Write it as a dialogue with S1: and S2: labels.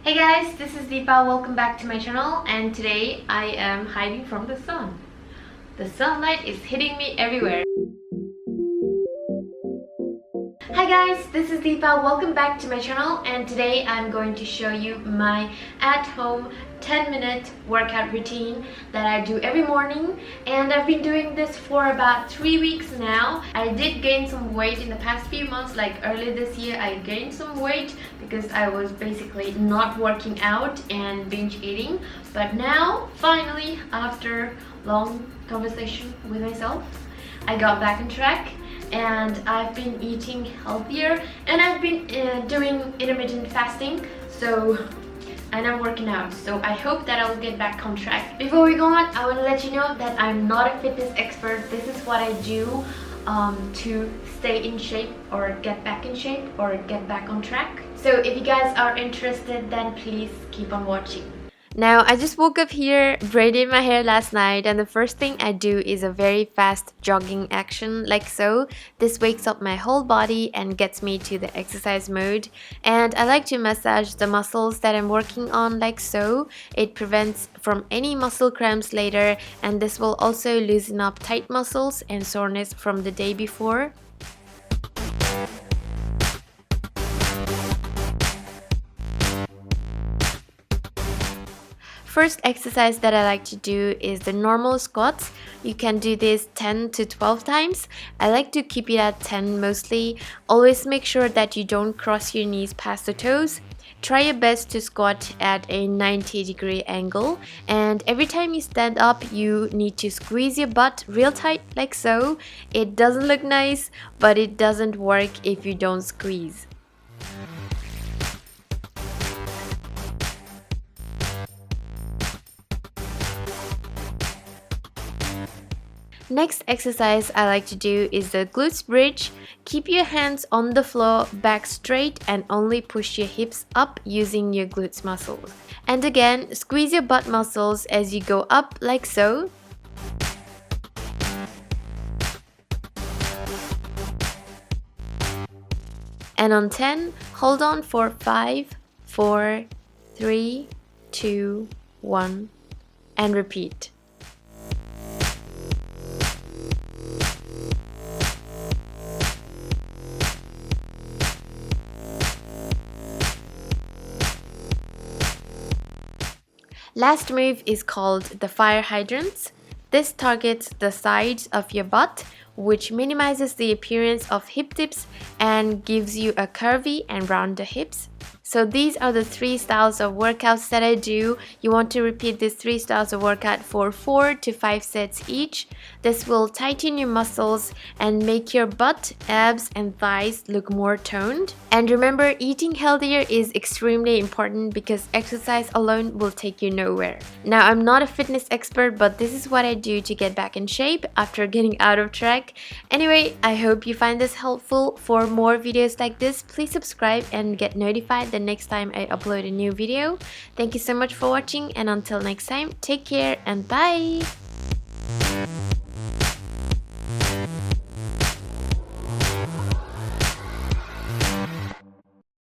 S1: Hey guys, this is Deepa. Welcome back to my channel, and today I am hiding from the sun. The sunlight is hitting me everywhere. Hi guys, this is Deepa. Welcome back to my channel, and today I'm going to show you my at-home 10-minute workout routine that I do every morning, and I've been doing this for about 3 weeks now. I did gain some weight in the past few months, like early this year I gained some weight because I was basically not working out and binge eating, but now finally, after long conversation with myself, I got back on track. And I've been eating healthier, and I've been doing intermittent fasting, and I'm working out, so I hope that I'll get back on track. Before we go on, I want to let you know that I'm not a fitness expert. This is what I do to stay in shape or get back in shape or get back on track. So if you guys are interested, then please keep on watching. Now, I just woke up here, braided my hair last night, and the first thing I do is a very fast jogging action like so. This wakes up my whole body and gets me to the exercise mode. And I like to massage the muscles that I'm working on like so. It prevents from any muscle cramps later, and this will also loosen up tight muscles and soreness from the day before. First exercise that I like to do is the normal squats. You can do this 10 to 12 times. I like to keep it at 10 mostly. Always make sure that you don't cross your knees past the toes. Try your best to squat at a 90-degree angle, and every time you stand up you need to squeeze your butt real tight like so. It doesn't look nice, but it doesn't work if you don't squeeze. Next exercise I like to do is the glutes bridge. Keep your hands on the floor, back straight, and only push your hips up using your glutes muscles. And again, squeeze your butt muscles as you go up like so. And on 10, hold on for 5, 4, 3, 2, 1, and repeat. Last move is called the fire hydrants. This targets the sides of your butt, which minimizes the appearance of hip dips and gives you a curvy and rounder hips. So these are the 3 styles of workouts that I do. You want to repeat these 3 styles of workout for 4 to 5 sets each. This will tighten your muscles and make your butt, abs, and thighs look more toned. And remember, eating healthier is extremely important because exercise alone will take you nowhere. Now, I'm not a fitness expert, but this is what I do to get back in shape after getting out of track. Anyway, I hope you find this helpful. For more videos like this, please subscribe and get notified the next time I upload a new video. Thank you so much for watching, and until next time, take care and bye!